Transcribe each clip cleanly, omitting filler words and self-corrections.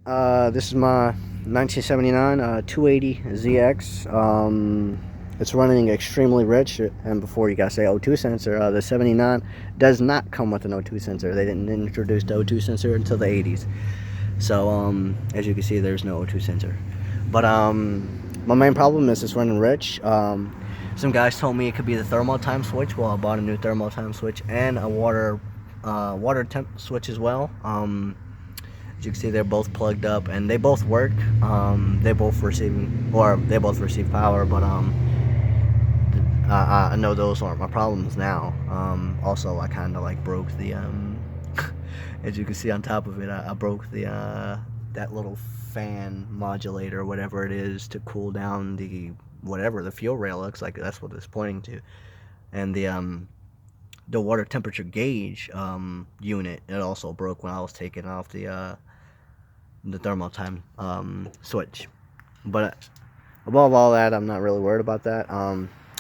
This is my 1979 280 ZX. It's running extremely rich, and before you guys say O2 sensor, the 79 does not come with an O2 sensor. They didn't introduce the O2 sensor until the 80s. So, as you can see, there's no O2 sensor. But my main problem is it's running rich. Some guys told me it could be the thermal time switch. Well, I bought a new thermal time switch and a water temp switch as well. As you can see, they're both plugged up and they both work. They both receive power, but I know those aren't my problems now. Also, I kind of like broke the as you can see on top of it, I broke the that little fan modulator, whatever it is, to cool down the fuel rail looks like. That's what it's pointing to, and the water temperature gauge unit, it also broke when I was taking off the thermal time switch. But above all that, I'm not really worried about that.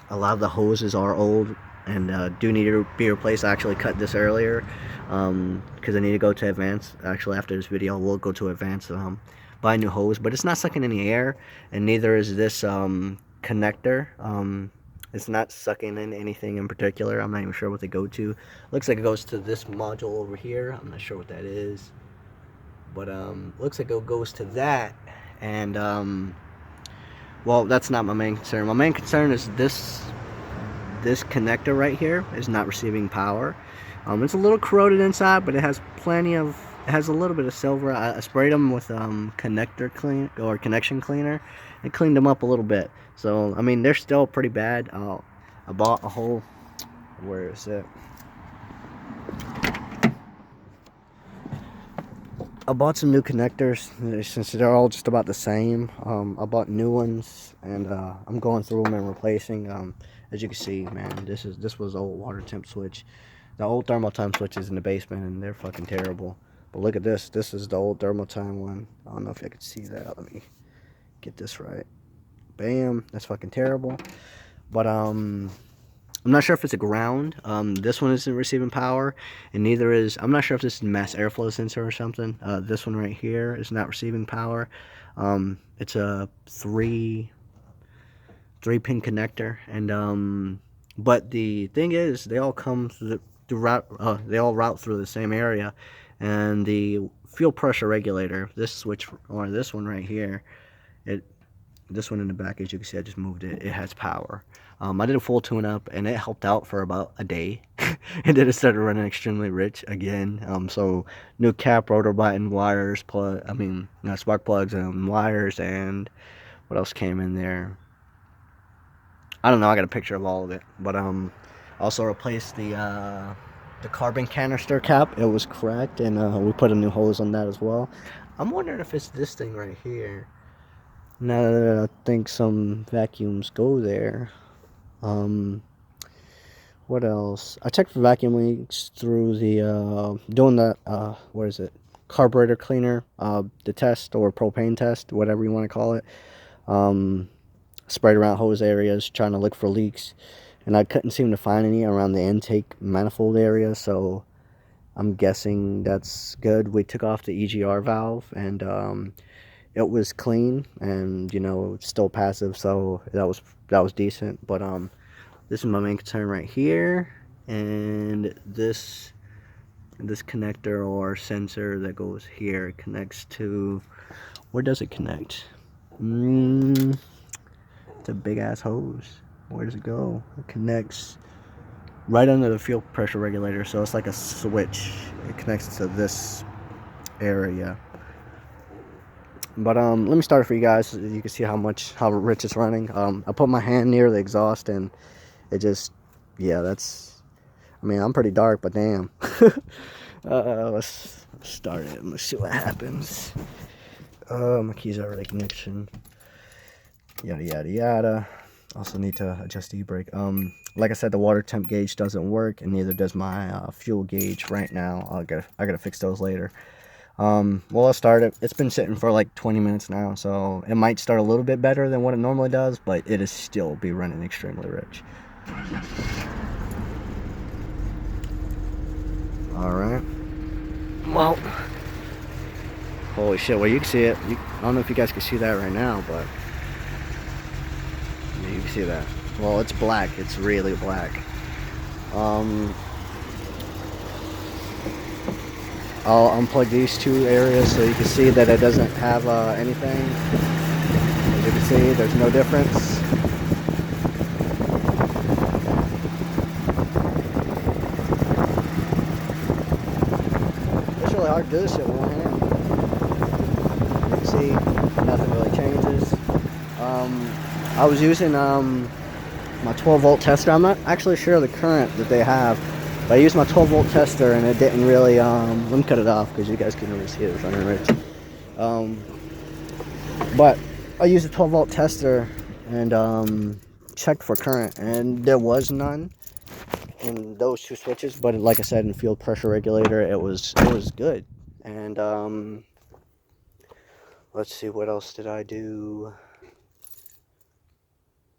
A lot of the hoses are old and do need to be replaced. I actually cut this earlier because I need to go to advanced. Actually, after this video, we'll go to advanced, buy a new hose, but it's not sucking any air, and neither is this connector. It's not sucking in anything in particular. I'm not even sure what they go to. Looks like it goes to this module over here. I'm not sure what that is, but looks like it goes to that. And well, that's not my main concern. My main concern is this connector right here is not receiving power. It's a little corroded inside, but it has it has a little bit of silver. I sprayed them with connection cleaner. It cleaned them up a little bit. So I mean, they're still pretty bad. I bought a whole, where is it? I bought some new connectors since they're all just about the same. I bought new ones, and I'm going through them and replacing. As you can see, man, this was old water temp switch. The old thermal time switch is in the basement, and they're fucking terrible. But look at this. This is the old thermal time one. I don't know if I could see that. Let me get this right. Bam. That's fucking terrible. But I'm not sure if it's a ground. This one isn't receiving power, and neither is, I'm not sure if this is a mass airflow sensor or something. This one right here is not receiving power. It's a three pin connector, and but the thing is, they all come they all route through the same area, and the fuel pressure regulator, this switch, or this one right here, this one in the back, as you can see, I just moved it. It has power. I did a full tune-up, and it helped out for about a day, and then it started running extremely rich again. So new cap, rotor button, wires, spark plugs and wires, and what else came in there? I don't know. I got a picture of all of it, but also replaced the carbon canister cap. It was cracked, and we put a new hose on that as well. I'm wondering if it's this thing right here. Now that I think some vacuums go there. What else? I checked for vacuum leaks through the doing the what is it? Carburetor cleaner, the test, or propane test, whatever you want to call it. Sprayed around hose areas trying to look for leaks, and I couldn't seem to find any around the intake manifold area, so I'm guessing that's good. We took off the EGR valve, and it was clean, and still passive, so that was decent. But this is my main concern right here, and this connector or sensor that goes here connects to, where does it connect? It's a big ass hose. Where does it go? It connects right under the fuel pressure regulator, so it's like a switch. It connects to this area. But let me start it for you guys so you can see how rich it's running. I put my hand near the exhaust, and it just, yeah, I'm pretty dark, but damn. Let's start it and let's see what happens. My keys are ready ignition. Yada yada yada. Also need to adjust the e-brake. Like I said, the water temp gauge doesn't work, and neither does my fuel gauge right now. I gotta fix those later. Well, I'll start it. It's been sitting for like 20 minutes now, so it might start a little bit better than what it normally does, but it is still be running extremely rich. Alright. Well, Holy shit, well you can see it. I don't know if you guys can see that right now, but yeah, you can see that. Well, it's black. It's really black. I'll unplug these two areas so you can see that it doesn't have anything. As you can see, there's no difference. It's really hard to do this shit with one hand. You can see nothing really changes. I was using my 12 volt tester. I'm not actually sure the current that they have, but I used my 12 volt tester and it didn't really, let me cut it off because you guys can really see it. It's running right. But I used a 12 volt tester and checked for current, and there was none in those two switches. But like I said, in the field pressure regulator, it was good. And let's see, what else did I do?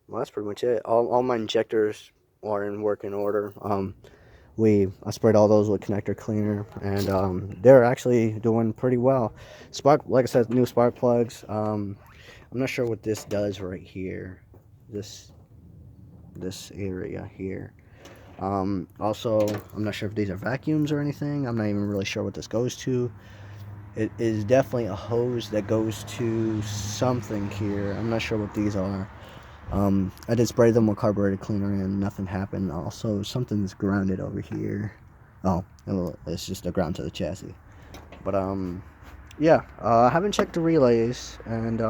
Well, that's pretty much it. All my injectors are in working order. I sprayed all those with connector cleaner, and they're actually doing pretty well. Like I said, new spark plugs. I'm not sure what this does right here. This area here. Also, I'm not sure if these are vacuums or anything. I'm not even really sure what this goes to. It is definitely a hose that goes to something here. I'm not sure what these are. I did spray them with carburetor cleaner and nothing happened. Also, something's grounded over here. Oh, it's just a ground to the chassis. But yeah, I haven't checked the relays, and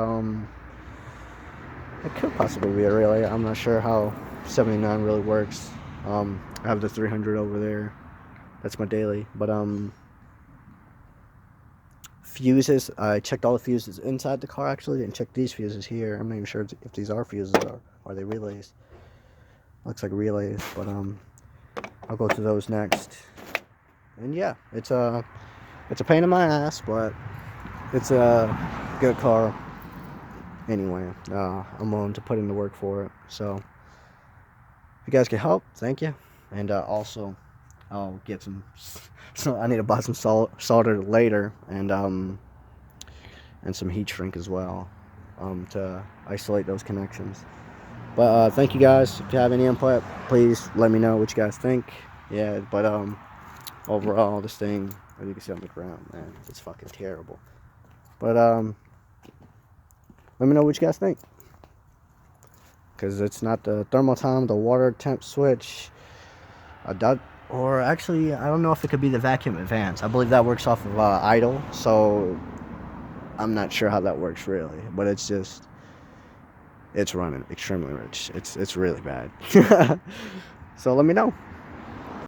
it could possibly be a relay. I'm not sure how 79 really works. I have the 300 over there. That's my daily. But fuses, I checked all the fuses inside the car actually, and checked these fuses here. I'm not even sure if these are fuses or are they relays. Looks like relays, but I'll go to those next. And yeah, it's a pain in my ass, but it's a good car anyway. I'm willing to put in the work for it. So if you guys can help, thank you. And also, I'll get some. So I need to buy some solder later, and some heat shrink as well, to isolate those connections. But thank you guys. If you have any input, please let me know what you guys think. Yeah, but overall, this thing, as you can see on the ground, man, it's fucking terrible. But let me know what you guys think, because it's not the thermal-time, the water temp switch. Or actually, I don't know if it could be the vacuum advance. I believe that works off of idle, so I'm not sure how that works really. But it's running extremely rich. It's really bad. So let me know.